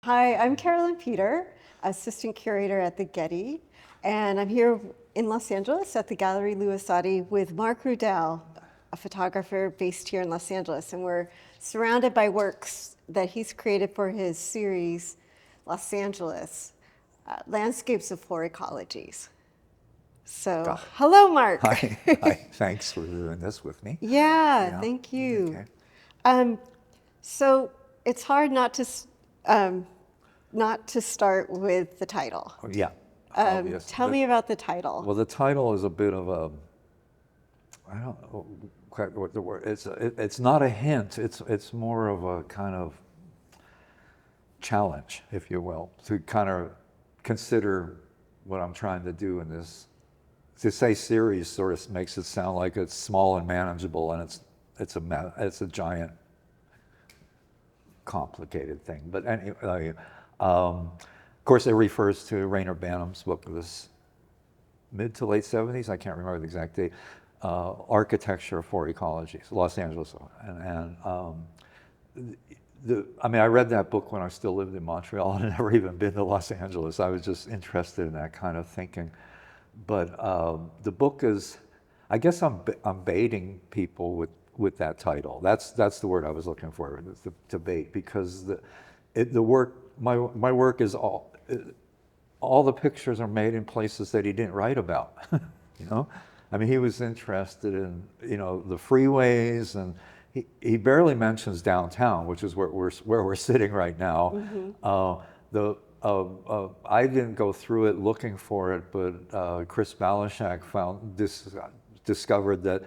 Hi, I'm Carolyn Peter, assistant curator at the Getty, and I'm here in Los Angeles at the Gallery Luisati with Mark Ruwedel, a photographer based here in Los Angeles, and we're surrounded by works that he's created for his series, Los Angeles, Landscapes of Four Ecologies. So, hello, Mark. Hi, thanks for doing this with me. Yeah, thank you. Okay. So it's hard not to start with the title. Yeah, obvious. Tell me about the title. Well, the title is a bit of a, I don't know quite what the word, it's not a hint, it's more of a kind of challenge, if you will, to kind of consider what I'm trying to do in this. To say series sort of makes it sound like it's small and manageable, and it's a giant, complicated thing. But anyway, of course, it refers to Reyner Banham's book of this mid to late 70s. I can't remember the exact date. Architecture of Four Ecologies, Los Angeles, I read that book when I still lived in Montreal and I'd never even been to Los Angeles. I was just interested in that kind of thinking. But the book is, I guess I'm baiting people with that title. That's the word I was looking for, to bait, because the work, my work is all the pictures are made in places that he didn't write about. You know, I mean, he was interested in, you know, the freeways, and he barely mentions downtown, which is where we're sitting right now. Mm-hmm. I didn't go through it looking for it, but Chris Balashak discovered that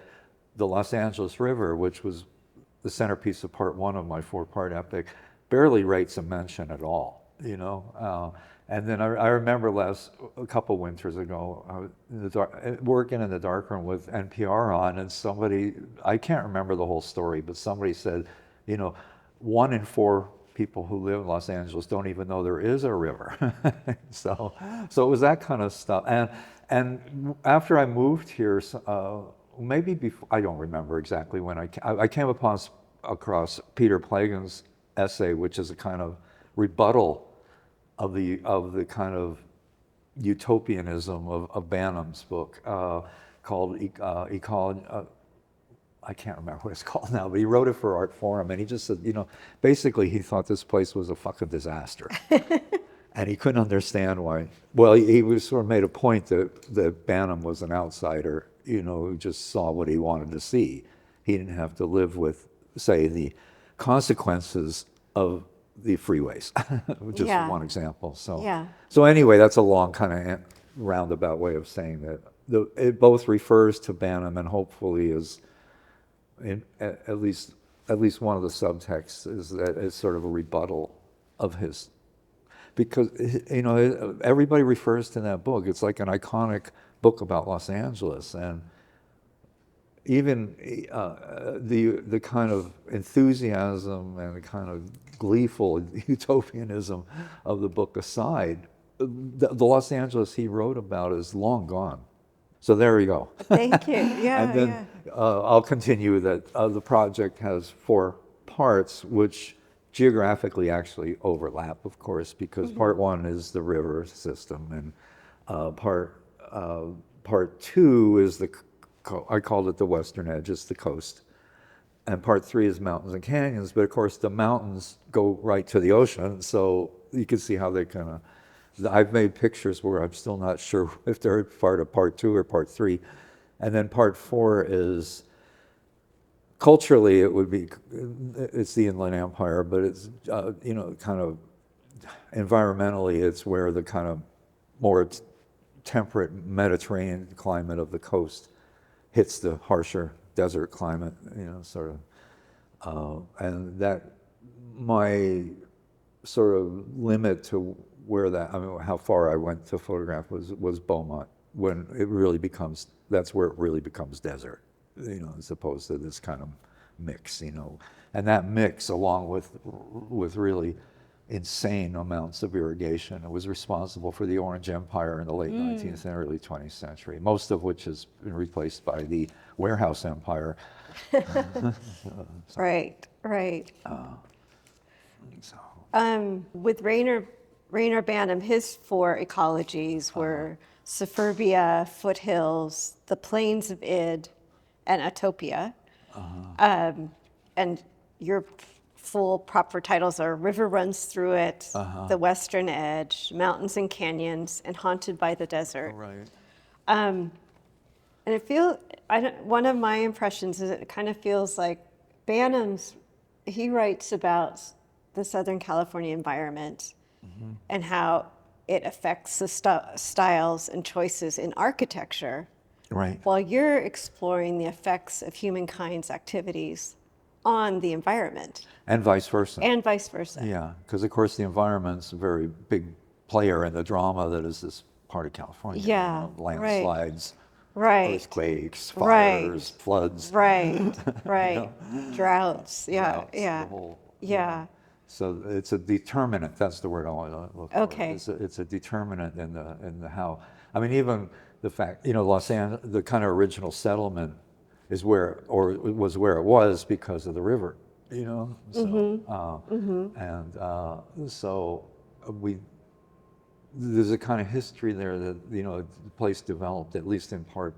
the Los Angeles River, which was the centerpiece of part one of my four-part epic, barely rates a mention at all, you know. And then I remember a couple winters ago, I was working in the darkroom with NPR on, and somebody, I can't remember the whole story, but somebody said, you know, 1 in 4 people who live in Los Angeles don't even know there is a river. So it was that kind of stuff. And after I moved here, maybe before, I don't remember exactly when I came across Peter Plagen's essay, which is a kind of rebuttal of the kind of utopianism of Banham's book, called Ecology. I can't remember what it's called now, but he wrote it for Art Forum, and he just said, you know, basically he thought this place was a fucking disaster. And he couldn't understand why. Well, he was sort of made a point that Banham was an outsider, you know, who just saw what he wanted to see. He didn't have to live with, say, the consequences of the freeways, just one example. So anyway, that's a long kind of roundabout way of saying that it both refers to Banham and hopefully is, at least one of the subtexts is that it's sort of a rebuttal of his. Because, you know, everybody refers to that book. It's like an iconic book about Los Angeles. And even the kind of enthusiasm and the kind of gleeful utopianism of the book aside, the Los Angeles he wrote about is long gone. So there you go. Thank you. Yeah. And then I'll continue that the project has 4 parts, which geographically actually overlap, of course, because part 1 is the river system, and part 2 is I called it the western edge, it's the coast, and part 3 is mountains and canyons. But of course, the mountains go right to the ocean, so you can see how they kind of. I've made pictures where I'm still not sure if they're part of part 2 or part 3, and then part 4 is. Culturally, it's the Inland Empire, but it's, you know, kind of environmentally, it's where the kind of more temperate Mediterranean climate of the coast hits the harsher desert climate, you know, sort of. And that, my sort of limit to how far I went to photograph was Beaumont, when that's where it really becomes desert. You know, as opposed to this kind of mix, you know, and that mix, along with really insane amounts of irrigation, it was responsible for the Orange Empire in the late 19th and early 20th century, most of which has been replaced by the warehouse empire. Right. So With Reyner Banham, his four ecologies were suburbia, foothills, the plains of Id, and Utopia. And your full proper titles are River Runs Through It, The Western Edge, Mountains and Canyons, and Haunted by the Desert. Right. And one of my impressions is it kind of feels like he writes about the Southern California environment and how it affects the styles and choices in architecture, Right. while you're exploring the effects of humankind's activities on the environment. And vice versa. And vice versa. Yeah, because of course the environment's a very big player in the drama that is this part of California. Yeah, Landslides, right. earthquakes, fires, floods. Right, right. Droughts, Droughts, yeah. the whole, Yeah. So it's a determinant. That's the word I want to look for. Okay. It's a determinant in the how. I mean, even the fact, Los Angeles, the kind of original settlement was where it was because of the river, So, so there's a kind of history there that, the place developed, at least in part.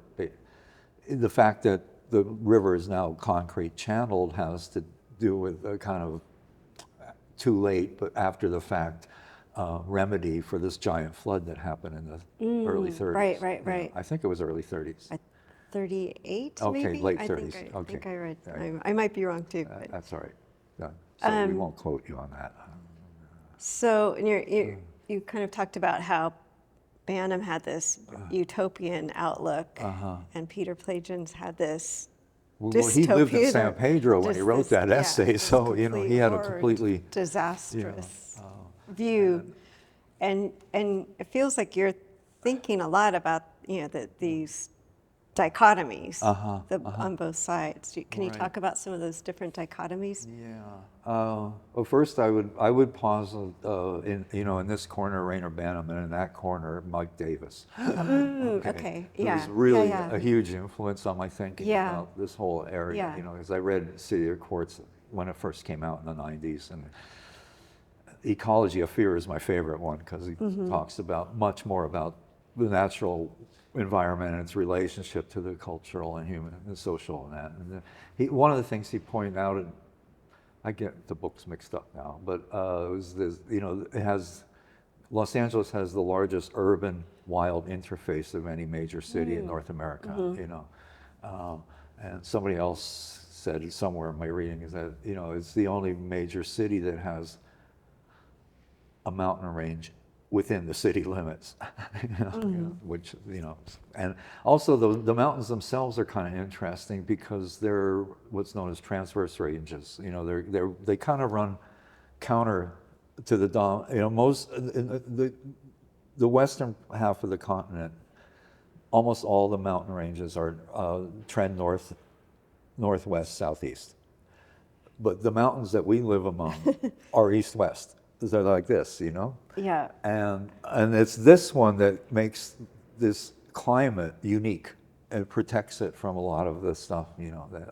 The fact that the river is now concrete channeled has to do with a kind of too late, but after the fact, remedy for this giant flood that happened in the early 30s. Right. I think it was early 30s. 38, Okay, maybe? late I 30s. think Okay. I read. Yeah. I might be wrong too. But. That's all right. Yeah. So we won't quote you on that. So and you kind of talked about how Banham had this utopian outlook, and Peter Plagens had this Well, he lived in dystopian San or Pedro when he just wrote this- that yeah, essay, this so he complete had a horror, completely disastrous view, and it feels like you're thinking a lot about these dichotomies on both sides. Can you Right. talk about some of those different dichotomies? Yeah. Well, first I would pause in this corner Reyner Banham and in that corner Mike Davis. Okay. It Yeah. was really yeah. a huge influence on my thinking Yeah. about this whole area. Yeah. Because I read City of Quartz when it first came out in the 90s, and Ecology of Fear is my favorite one because he talks much more about the natural environment and its relationship to the cultural and human and social and that. And one of the things he pointed out, and I get the books mixed up now, but it was this, Los Angeles has the largest urban wild interface of any major city in North America, and somebody else said somewhere in my reading is that, it's the only major city that has a mountain range within the city limits, which, and also the mountains themselves are kind of interesting because they're what's known as transverse ranges. They kind of run counter to the most in the western half of the continent. Almost all the mountain ranges are trend north, northwest, southeast, but the mountains that we live among are east-west. They're like this, Yeah. And it's this one that makes this climate unique and protects it from a lot of the stuff, but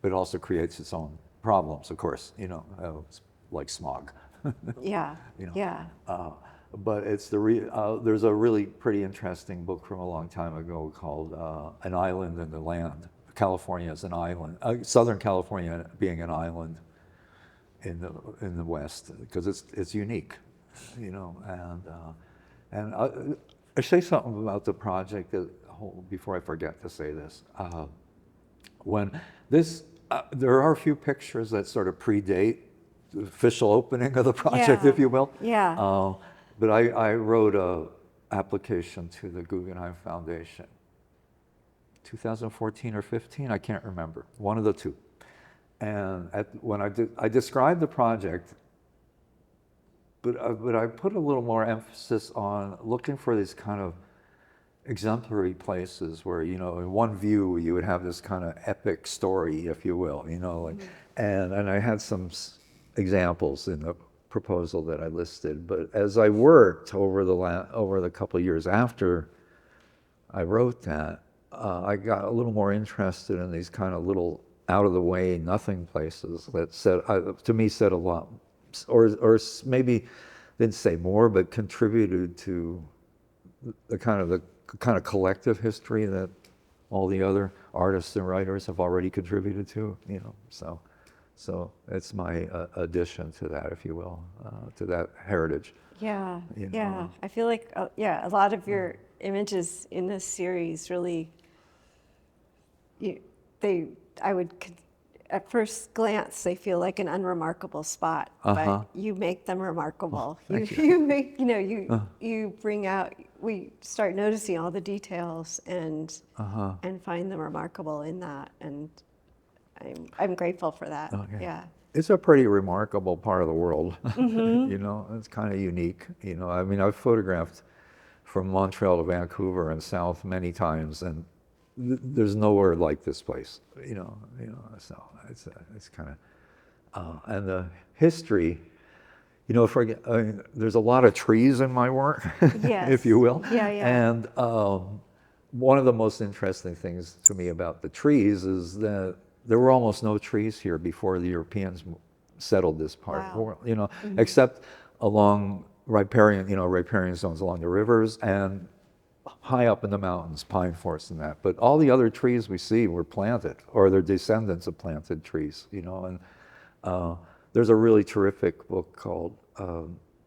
it also creates its own problems, of course, like smog. Yeah. Yeah. But it's there's a really pretty interesting book from a long time ago called An Island in the Land. California as an island, Southern California being an island in the West, because it's unique, and I say something about the project before I forget to say this. There are a few pictures that sort of predate the official opening of the project, if you will. Yeah. But I wrote a application to the Guggenheim Foundation, 2014 or 15, I can't remember, one of the two. And when I described the project, but I put a little more emphasis on looking for these kind of exemplary places where, in one view you would have this kind of epic story, if you will, and I had some examples in the proposal that I listed. But as I worked over the couple of years after I wrote that, I got a little more interested in these kind of little out of the way, nothing places that to me said a lot maybe didn't say more, but contributed to the kind of collective history that all the other artists and writers have already contributed to, so it's my addition to that, if you will, to that heritage. Yeah, yeah. I feel like, a lot of your images in this series really, at first glance, they feel like an unremarkable spot, but you make them remarkable. You bring out, we start noticing all the details and find them remarkable in that, and I'm grateful for that. Okay. Yeah. It's a pretty remarkable part of the world. It's kind of unique. I mean, I've photographed from Montreal to Vancouver and south many times, and there's nowhere like this place. So it's kind of, and the history. There's a lot of trees in my work, if you will. Yeah. And one of the most interesting things to me about the trees is that there were almost no trees here before the Europeans settled this part of the world, except along riparian zones along the rivers and high up in the mountains, pine forests and that. But all the other trees we see were planted, or they're descendants of planted trees, and there's a really terrific book called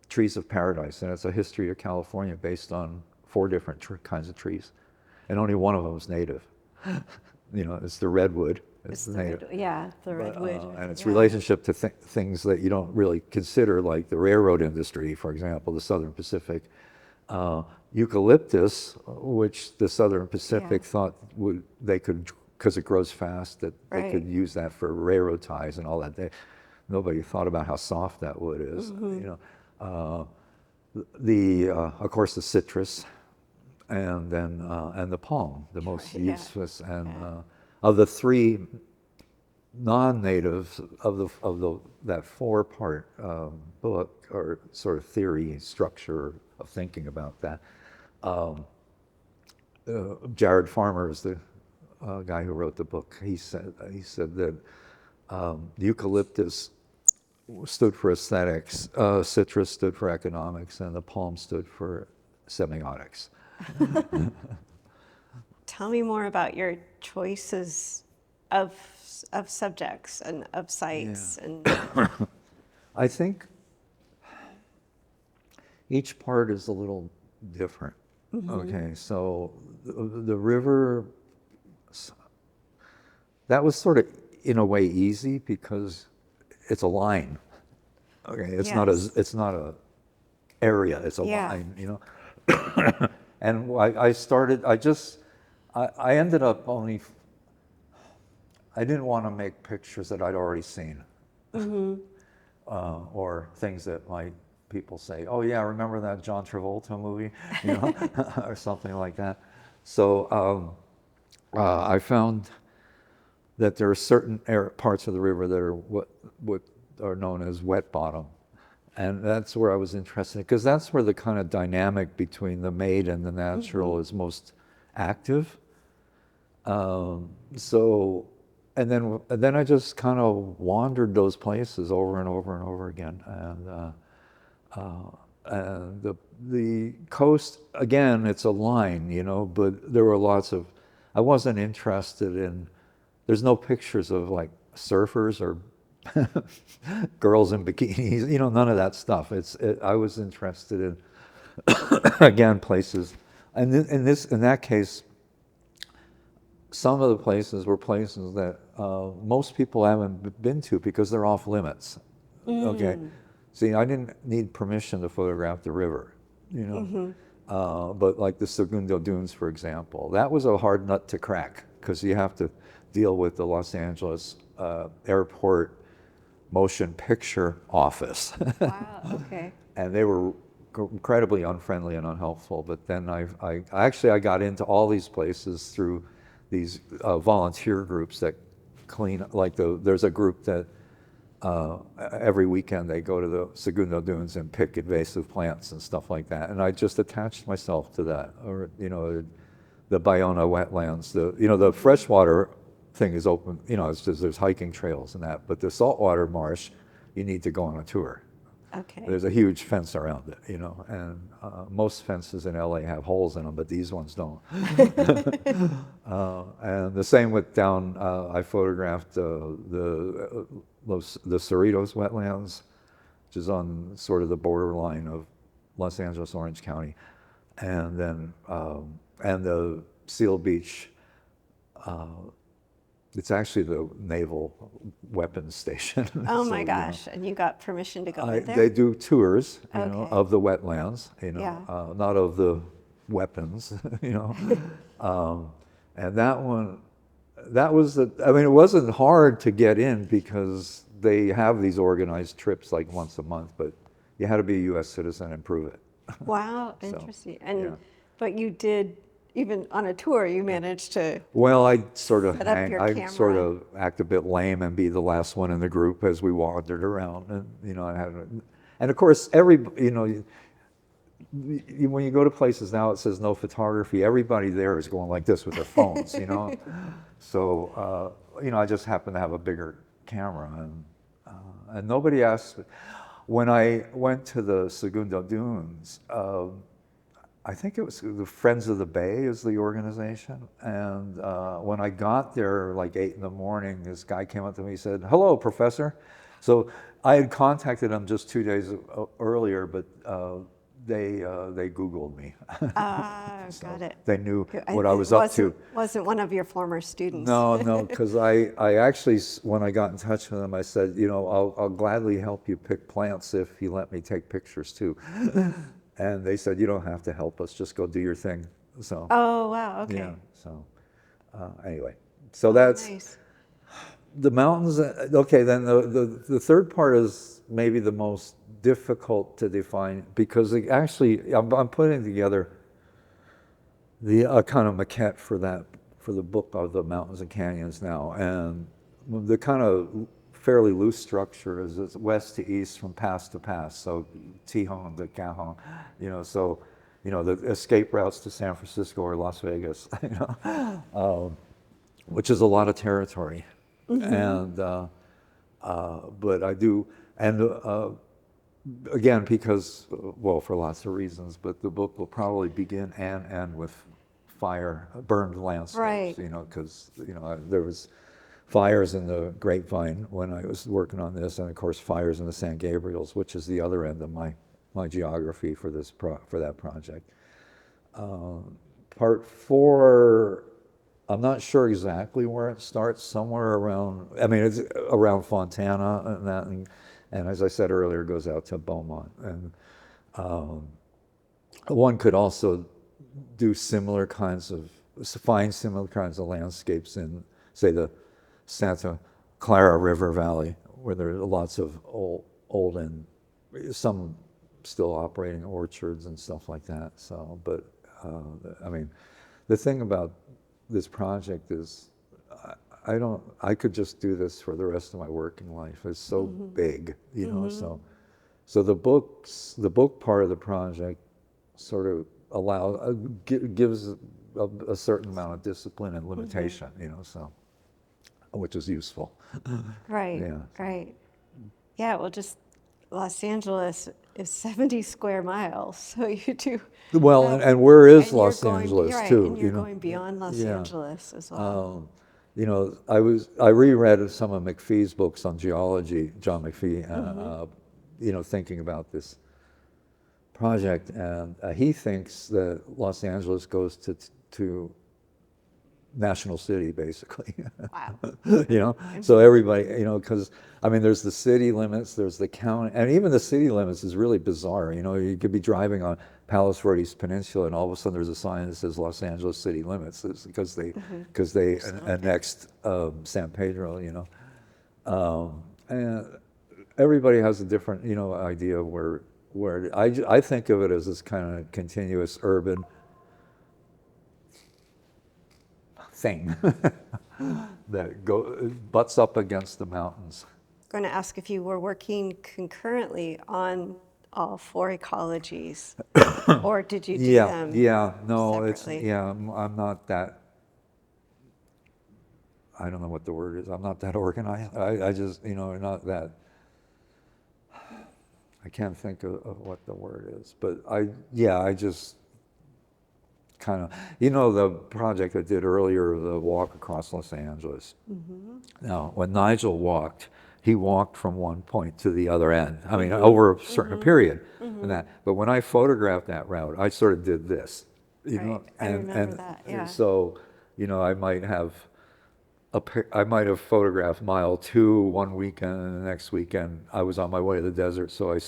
Trees of Paradise, and it's a history of California based on 4 different kinds of trees, and only one of them is native. It's the redwood. It's the native. The redwood. And its relationship to things that you don't really consider, like the railroad industry, for example, the Southern Pacific. Eucalyptus, which the Southern Pacific thought they could, because it grows fast, that they could use that for railroad ties and all that. Nobody thought about how soft that wood is. Of course, the citrus, and then and the palm, the most useless. And of the 3 non-natives of that 4-part book, or sort of theory structure of thinking about that, Jared Farmer is the guy who wrote the book. He said that the eucalyptus stood for aesthetics, citrus stood for economics, and the palm stood for semiotics. Tell me more about your choices of subjects and of sites. And I think each part is a little different. Okay, so the river, that was sort of in a way easy because it's a line. Okay, it's not a area, it's a line, And I ended up I didn't want to make pictures that I'd already seen. Or things that people say, oh yeah, remember that John Travolta movie, or something like that. So I found that there are certain parts of the river that are what are known as wet bottom. And that's where I was interested, because that's where the kind of dynamic between the made and the natural is most active. And then I just kind of wandered those places over and over and over again. And the coast, again, it's a line, but there were I wasn't interested in, there's no pictures of like surfers or girls in bikinis, none of that stuff. I was interested in, again, places. And in that case, some of the places were places that most people haven't been to because they're off limits. Okay, see, I didn't need permission to photograph the river, but like the Segundo Dunes, for example, that was a hard nut to crack because you have to deal with the Los Angeles airport motion picture office. wow, okay. And they were incredibly unfriendly and unhelpful. But then I got into all these places through these volunteer groups that clean, there's a group that every weekend they go to the Segundo Dunes and pick invasive plants and stuff like that. And I just attached myself to that, or the Bayona wetlands, the freshwater thing is open, it's just, there's hiking trails and that, but the saltwater marsh, you need to go on a tour. Okay. There's a huge fence around it, and most fences in LA have holes in them, but these ones don't. And the same with down, I photographed the Cerritos wetlands, which is on sort of the borderline of Los Angeles, Orange County, and then and the Seal Beach. It's actually the naval weapons station. Oh So, my gosh! And you got permission to go in there? they do tours, Okay. of the wetlands, Yeah. not of the weapons, and that one, I mean, it wasn't hard to get in because they have these organized trips like once a month, but you had to be a U.S. citizen and prove it. Wow, So, interesting. And yeah. but you did, even on a tour, you managed to. Well, I sort of Set up your I sort camera. of act a bit lame and be the last one in the group as we wandered around, and and of course when you go to places now, it says no photography. Everybody there is going like this with their phones, So I just happen to have a bigger camera, and nobody asked. When I went to the Segundo Dunes, I think it was the Friends of the Bay is the organization. And when I got there, like 8 in the morning, this guy came up to me and said, "Hello, professor." So I had contacted him just 2 days earlier, but they Googled me. Ah, So got it. they knew I- what I it was up to. Wasn't one of your former students. No, because I actually, when I got in touch with them, I said, I'll gladly help you pick plants if you let me take pictures too. And they said, you don't have to help us, just go do your thing. So, Oh, wow. Okay. yeah, so anyway, so that's Nice. the mountains. Okay, then the third part is maybe the most difficult to define because I'm putting together the kind of maquette for the book of the mountains and canyons now, and the kind of fairly loose structure is it's west to east from pass to pass, so Tijon to Cajon, the escape routes to San Francisco or Las Vegas, which is a lot of territory, and but I do, and again, because, well, for lots of reasons, but the book will probably begin and end with burned landscapes, Right. because, there was fires in the Grapevine when I was working on this, and of course fires in the San Gabriels, which is the other end of my geography for that project. Part 4, I'm not sure exactly where it starts, somewhere around, I mean, it's around Fontana and that, and as I said earlier, it goes out to Beaumont. And one could also find similar kinds of landscapes in, say, the Santa Clara River Valley, where there are lots of old and some still operating orchards and stuff like that. So, but I mean, the thing about this project is I could just do this for the rest of my working life. It's so big, so the book part of the project sort of gives a certain amount of discipline and limitation, so, which is useful. Right. Yeah. Right. Yeah. Well, just Los Angeles is 70 square miles, so you do. Well, have- and where is and you're Los going- Angeles you're right, too? and you're going beyond Los Yeah. Angeles as well. I reread some of McPhee's books on geology, John McPhee, thinking about this project, and he thinks that Los Angeles goes to National City, basically. Wow. So everybody, because I mean, there's the city limits, there's the county, and even the city limits is really bizarre. You could be driving on Palos Verdes Peninsula, and all of a sudden there's a sign that says Los Angeles city limits. It's because they annexed San Pedro. And everybody has a different idea of where I think of it as this kind of continuous urban thing that butts up against the mountains. Going to ask if you were working concurrently on all 4 ecologies, or did you do them separately? I'm not that, I don't know what the word is, I'm not that organized. I just, not that, I can't think of what the word is, but I just kind of, the project I did earlier, the walk across Los Angeles. Now, when Nigel walked, he walked from one point to the other end. I mean, over a certain period, and that. But when I photographed that route, I sort of did this, Right. I remember that, yeah. and so, I might have photographed mile 2 one weekend, and the next weekend I was on my way to the desert, so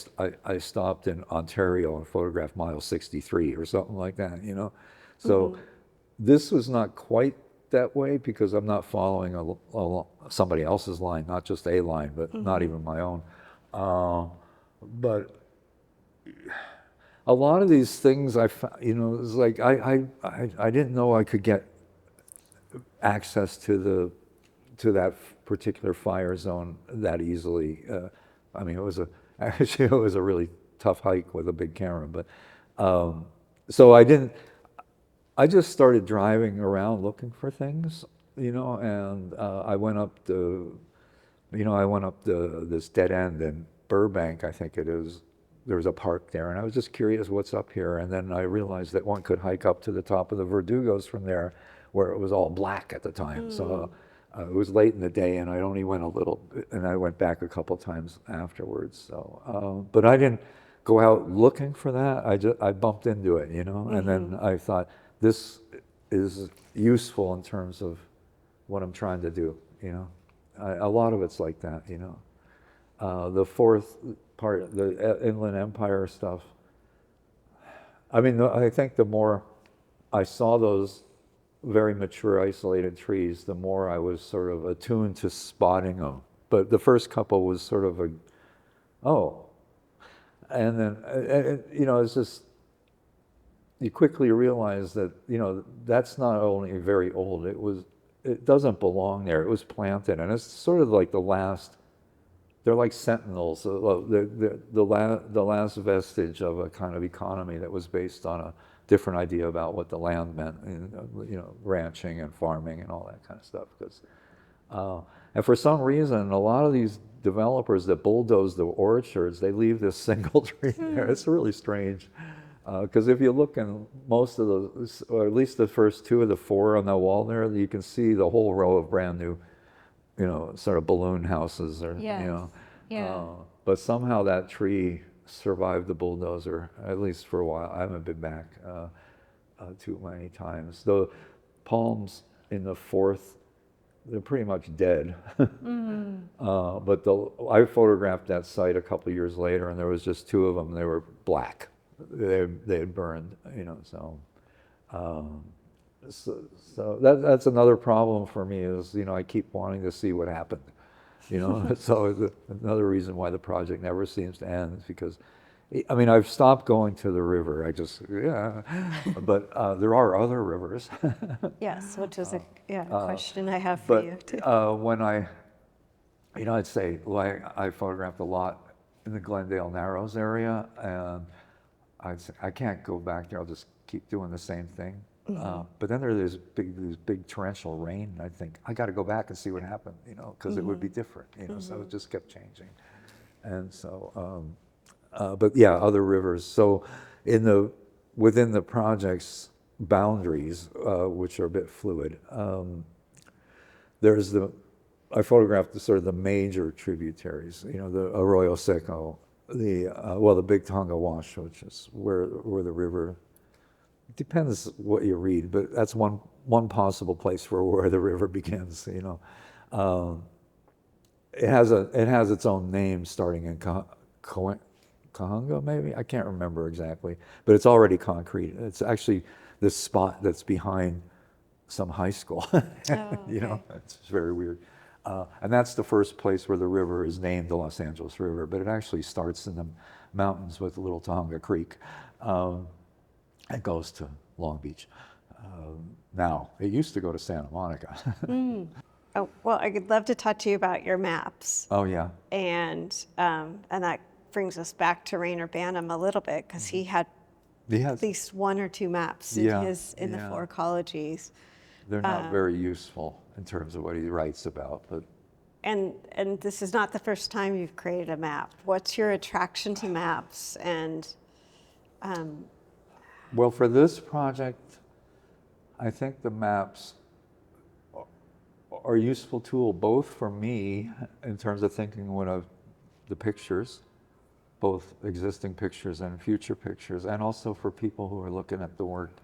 I stopped in Ontario and photographed mile 63 or something like that, So this was not quite that way because I'm not following somebody else's line, not just a line, but not even my own. But a lot of these things I found, it's like I didn't know I could get access to that particular fire zone that easily. I mean, it was a really tough hike with a big camera, but so I just started driving around looking for things, and I went up this dead end in Burbank, I think it is. There was a park there, and I was just curious what's up here, and then I realized that one could hike up to the top of the Verdugos from there, where it was all black at the time. So it was late in the day, and I only went a little bit, and I went back a couple times afterwards. So, but I didn't go out looking for that. I bumped into it, and then I thought, this is useful in terms of what I'm trying to do, a lot of it's like that, The fourth part, the Inland Empire stuff, I mean, I think the more I saw those very mature isolated trees, the more I was sort of attuned to spotting them. But the first couple was sort of and then, it's just, you quickly realize that, that's not only very old, it doesn't belong there. It was planted, and it's sort of like they're like sentinels, the last vestige of a kind of economy that was based on a different idea about what the land meant, ranching and farming and all that kind of stuff. And for some reason, a lot of these developers that bulldoze the orchards, they leave this single tree there. It's really strange. Because if you look in most of those, or at least the first 2 of the 4 on the wall there, you can see the whole row of brand new, sort of balloon houses, or but somehow that tree survived the bulldozer, at least for a while. I haven't been back too many times. The palms in the 4th, they're pretty much dead. But I photographed that site a couple of years later, and there was just 2 of them. They were black. They had burned, so that's another problem for me is, I keep wanting to see what happened, So another reason why the project never seems to end is because, I mean, I've stopped going to the river. But there are other rivers. Yes, which is a question I have for you too. When I'd say, I photographed a lot in the Glendale Narrows area, and I'd say, I can't go back there, I'll just keep doing the same thing. But then there's this big torrential rain, and I think, I got to go back and see what happened, because it would be different, so it just kept changing. And so, but yeah, other rivers. So within the project's boundaries, which are a bit fluid, I photographed the major tributaries, the Arroyo Seco, the Big Tonga Wash, which is where the river, depends what you read, but that's one possible place for where the river begins. It has its own name starting in Cahuenga, maybe, I can't remember exactly, but it's already concrete. It's actually this spot that's behind some high school. It's very weird. And that's the first place where the river is named the Los Angeles River, but it actually starts in the mountains with Little Tonga Creek. It goes to Long Beach. Now, it used to go to Santa Monica. Oh, well, I'd love to talk to you about your maps. Oh, yeah. And that brings us back to Reyner Banham a little bit, because he had at least 1 or 2 maps in the Four Ecologies. They're not very useful in terms of what he writes about, but and this is not the first time you've created a map. What's your attraction to maps? And well, for this project, I think the maps are a useful tool both for me in terms of thinking of the pictures, both existing pictures and future pictures, and also for people who are looking at the work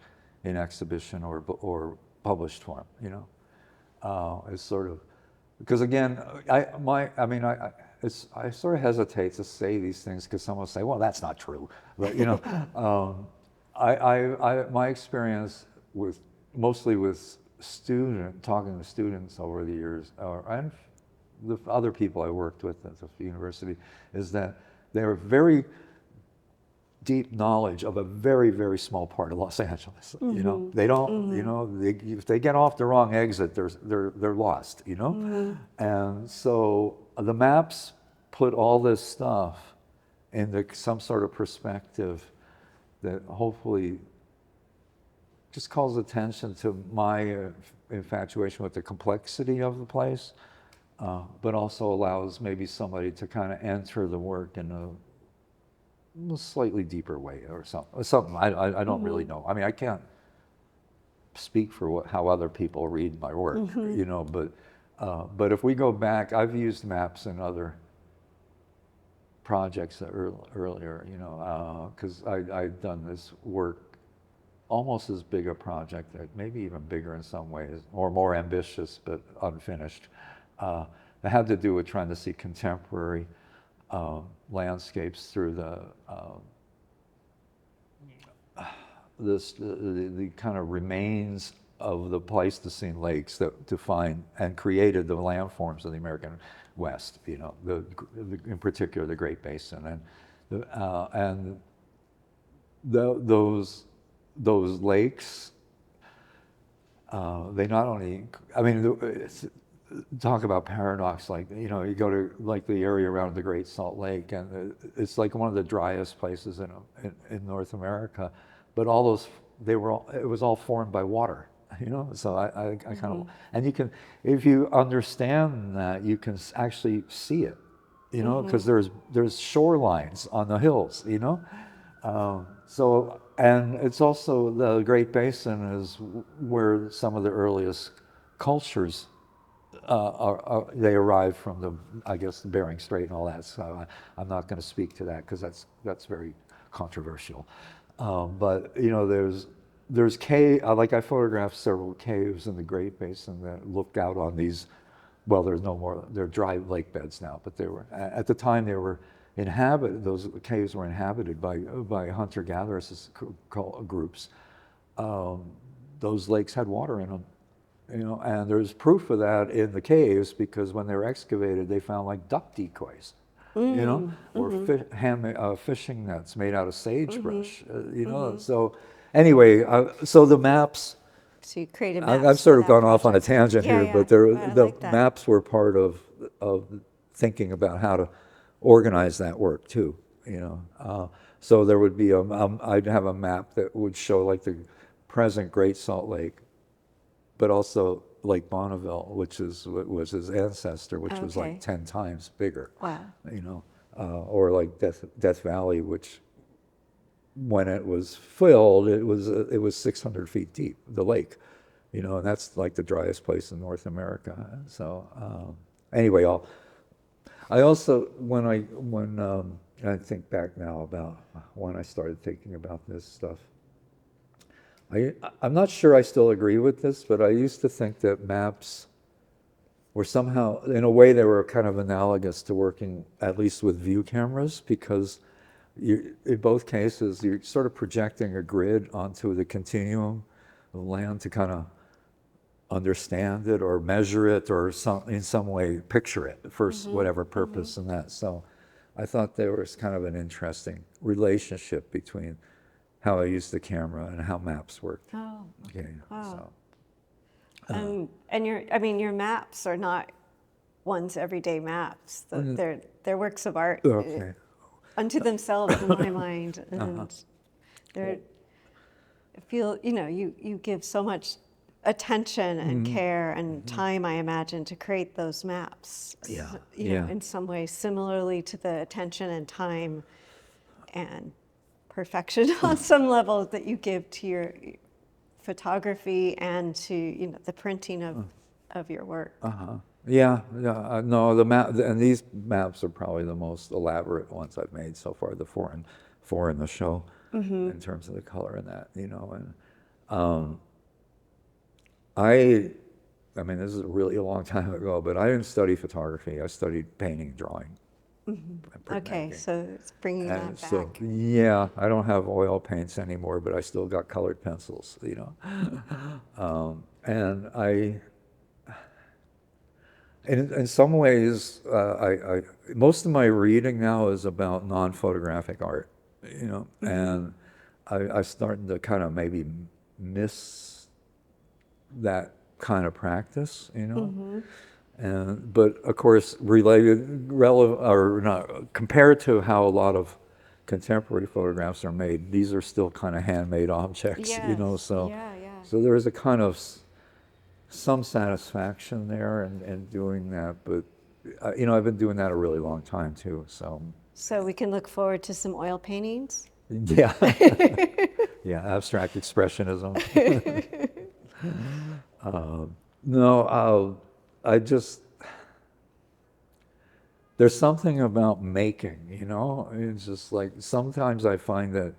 in exhibition or published form. It's sort of, because again, I sort of hesitate to say these things because someone will say, well, that's not true. But my experience mostly with talking to students over the years, and the other people I worked with at the university, is that they're very deep knowledge of a very, very small part of Los Angeles. They don't, if they get off the wrong exit, they're lost. And so the maps put all this stuff into some sort of perspective that hopefully just calls attention to my infatuation with the complexity of the place, but also allows maybe somebody to kind of enter the work in a slightly deeper way or something. I don't really know. I mean, I can't speak for how other people read my work, but if we go back, I've used maps in other projects earlier, because I'd done this work, almost as big a project, maybe even bigger in some ways, or more ambitious but unfinished. It had to do with trying to see contemporary landscapes through the kind of remains of the Pleistocene lakes that defined and created the landforms of the American West. In particular the Great Basin, and those lakes. They not only, talk about paradox, you go to like the area around the Great Salt Lake, and it's like one of the driest places in North America, but it was all formed by water, so I kind of, and you can, if you understand that, you can actually see it, because there's shorelines on the hills, so, and it's also, the Great Basin is where some of the earliest cultures they arrived from, I guess, the Bering Strait and all that. So I'm not going to speak to that because that's very controversial. But there's cave, like I photographed several caves in the Great Basin that looked out on these. Well, there's no more. They're dry lake beds now, but they were, at the time, they were inhabited. Those caves were inhabited by hunter-gatherers groups. Those lakes had water in them. And there's proof of that in the caves, because when they were excavated, they found like duck decoys, or fishing nets made out of sagebrush, So anyway, so the maps. So you created maps. I've sort of gone off on a tangent here, but the maps were part of thinking about how to organize that work too. So there would be I'd have a map that would show like the present Great Salt Lake, but also Lake Bonneville, which was his ancestor, which was like 10 times bigger. Wow. Or like Death Valley, which when it was filled, it was 600 feet deep, the lake, and that's like the driest place in North America. So anyway, I also, when I think back now about when I started thinking about this stuff, I'm not sure I still agree with this, but I used to think that maps were somehow, in a way, they were kind of analogous to working at least with view cameras, because in both cases, you're sort of projecting a grid onto the continuum of land to kind of understand it or measure it or in some way picture it for whatever purpose and that. So I thought there was kind of an interesting relationship between how I used the camera and how maps worked. Oh, okay, wow. So. And your maps are not one's everyday maps. They're works of art unto themselves in my mind, and you give so much attention and care and time, I imagine, to create those maps. Yeah, You know, in some ways, similarly to the attention and time and perfection on some level that you give to your photography and to, you know, the printing of your work. Yeah, no, the map, and these maps are probably the most elaborate ones I've made so far, the four in the show, in terms of the color and that, you know, and I mean, this is really a long time ago, but I didn't study photography. I studied painting, drawing. And Okay, printmaking. so it's bringing that And back. so, yeah, I don't have oil paints anymore, but I still got colored pencils, you know. And in some ways, most of my reading now is about non-photographic art, you know, and I started to kind of maybe miss that kind of practice, you know. And but of course, compared to how a lot of contemporary photographs are made, these are still kind of handmade objects, you know. Yes. So, Yeah. so there is a kind of some satisfaction there in doing that. But you know, I've been doing that a really long time too. So. So we can look forward to some oil paintings. Yeah. Yeah, abstract expressionism. No, I just, there's something about making, you know? It's just like, sometimes I find that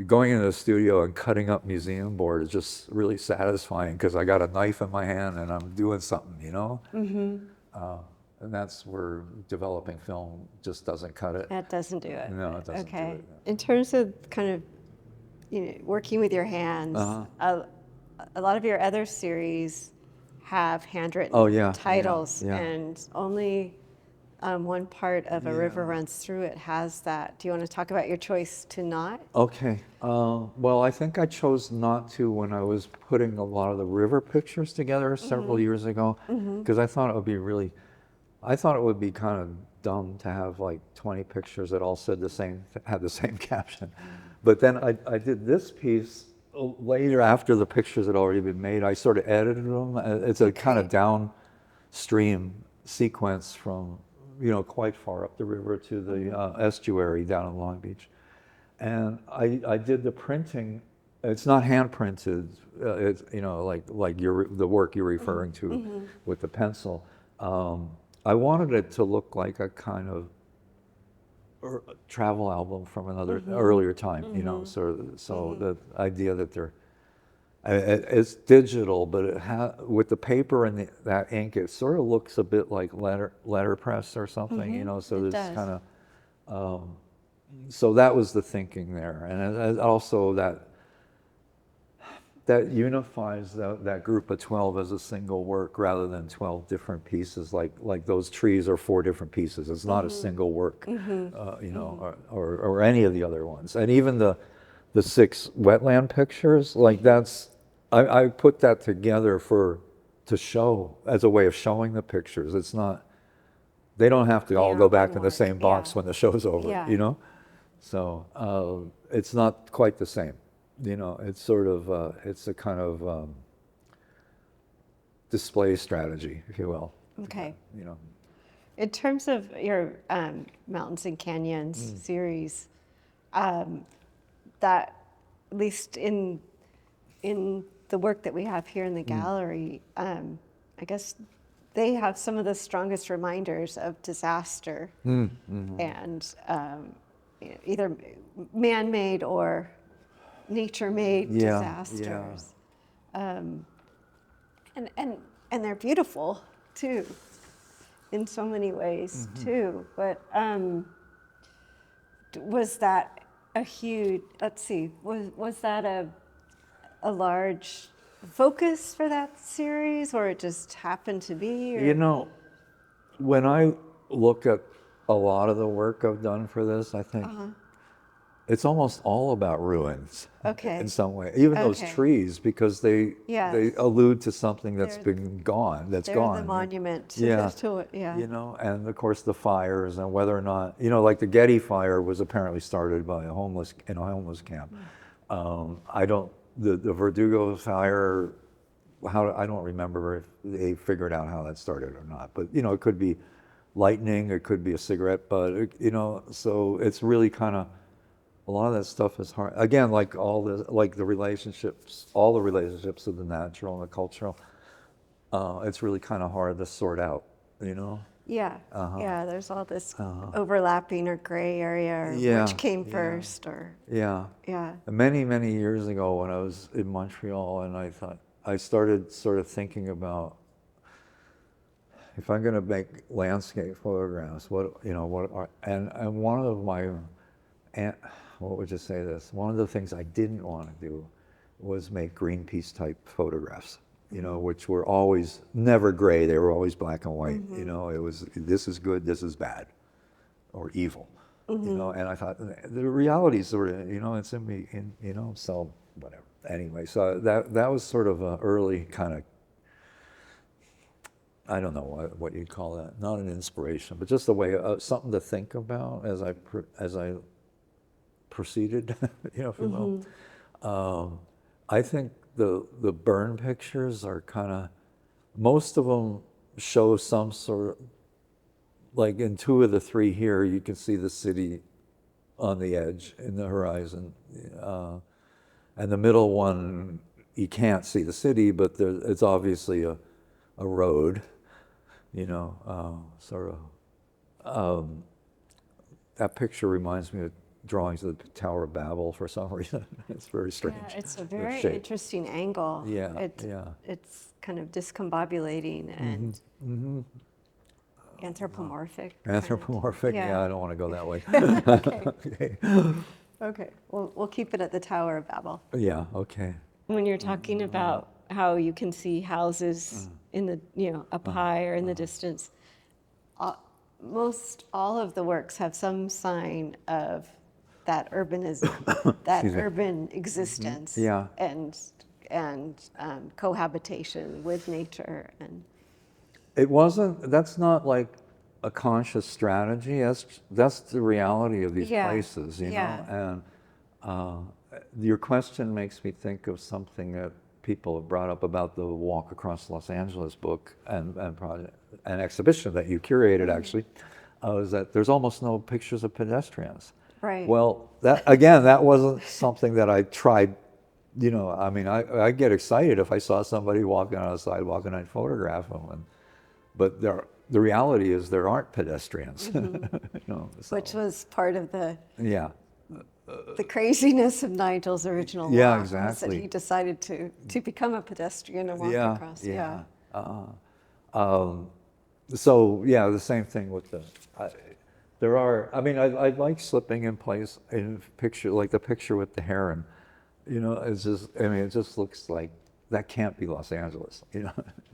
going into the studio and cutting up museum board is just really satisfying because I got a knife in my hand and I'm doing something, you know? And that's where developing film just doesn't cut it. That doesn't do it. No, it doesn't do Okay. it. In terms of kind of, you know, working with your hands, a lot of your other series have handwritten titles, and only one part of a river runs through it has that. Do you want to talk about your choice to not? Okay. Well, I think I chose not to when I was putting a lot of the river pictures together several years ago, because I thought it would be kind of dumb to have like 20 pictures that all had the same caption. But then I did this piece later after the pictures had already been made. I sort of edited them. It's a kind of downstream sequence from, you know, quite far up the river to the estuary down in Long Beach. And I did the printing. It's not hand printed. It's, you know, like the work you're referring to with the pencil. I wanted it to look like a kind of travel album from another earlier time, you know. So the idea that it's digital, but with the paper and that ink, it sort of looks a bit like letterpress or something, you know. So there's kind of so that was the thinking there, and also that unifies that group of 12 as a single work rather than 12 different pieces, like those trees are 4 different pieces. It's not a single work, you know, or any of the other ones. And even the 6 wetland pictures, like I put that together to show, as a way of showing the pictures. It's not, they don't have to all go back in the same box when the show's over, you know? So it's not quite the same. You know, it's sort of, it's a kind of display strategy, if you will. Okay. You know. In terms of your Mountains and Canyons series, that, at least in the work that we have here in the gallery, I guess they have some of the strongest reminders of disaster and either man-made or nature-made disasters. And they're beautiful too, in so many ways too. But was that a huge, let's see, was that a large focus for that series, or it just happened to be? Or? You know, when I look at a lot of the work I've done for this, I think it's almost all about ruins in some way. Even those trees, because they allude to something that's been gone, that's gone. They're the monument to it, You know, and of course the fires and whether or not, you know, like the Getty fire was apparently started by a homeless camp. The Verdugo fire I don't remember if they figured out how that started or not, but it could be lightning, it could be a cigarette butt, so it's really kind of, a lot of that stuff is hard. Again, like all the relationships, all the relationships of the natural and the cultural, it's really kind of hard to sort out, Yeah, yeah, there's all this overlapping or gray area, or which came first, or Yeah. yeah. Many, many years ago when I was in Montreal, and I started sort of thinking about, if I'm going to make landscape photographs, and one of my, what would you say this? One of the things I didn't want to do was make Greenpeace type photographs, which were always never gray. They were always black and white. It was, this is good, this is bad, or evil. And I thought the realities sort of, it's in me, so whatever. Anyway, so that was sort of an early kind of, I don't know what you'd call that, not an inspiration, but just a way, something to think about as I proceeded, if you will. I think the burn pictures are kind of, most of them show some sort of, like in 2 of the 3 here, you can see the city on the edge in the horizon. And the middle one, you can't see the city, but it's obviously a road, sort of. That picture reminds me of drawings of the Tower of Babel for some reason. It's very strange. Yeah, it's a very shape. interesting angle. Yeah, It's kind of discombobulating and anthropomorphic. Anthropomorphic? Yeah. Yeah, I don't want to go that way. Okay. Okay, we'll keep it at the Tower of Babel. Yeah, okay. When you're talking about how you can see houses in the, up high or in the distance, most all of the works have some sign of that urbanism, that urban existence, Yeah. and cohabitation with nature. And That's not like a conscious strategy. That's the reality of these places, And your question makes me think of something that people have brought up about the Walk Across Los Angeles book and project, an exhibition that you curated actually, is that there's almost no pictures of pedestrians. right. Well, that wasn't something that I tried. I mean, I get excited if I saw somebody walking on a sidewalk and I'd photograph them. But the reality is there aren't pedestrians. Which was part of the craziness of Nigel's original walk. Yeah, was that exactly. he decided to become a pedestrian and walk across. So the same thing with there are. I mean, I like slipping in place in picture, like the picture with the heron. It's just. I mean, it just looks like that can't be Los Angeles.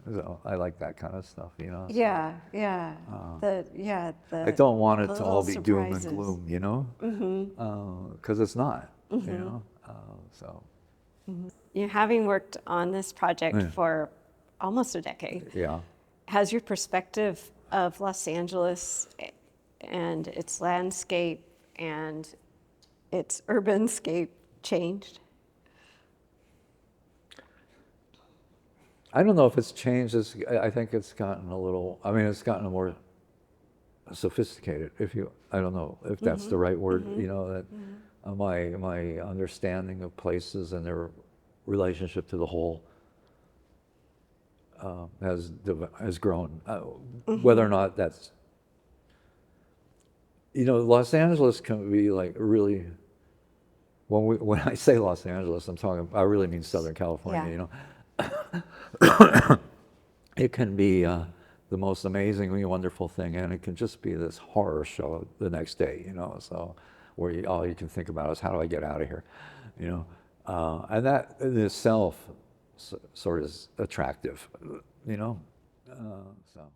So I like that kind of stuff. Yeah, yeah. I don't want it to all be surprises. doom and gloom, because it's not. So. Having worked on this project for almost a decade, has your perspective of Los Angeles and its landscape and its urbanscape changed? I don't know if it's changed. I think it's gotten a little. I mean, it's gotten more sophisticated. I don't know if that's the right word. That my understanding of places and their relationship to the whole has grown. Whether or not that's, Los Angeles can be like really. When I say Los Angeles, I really mean Southern California. It can be the most amazingly wonderful thing, and it can just be this horror show the next day, so where all you can think about is how do I get out of here, and that in itself sort of is attractive, so.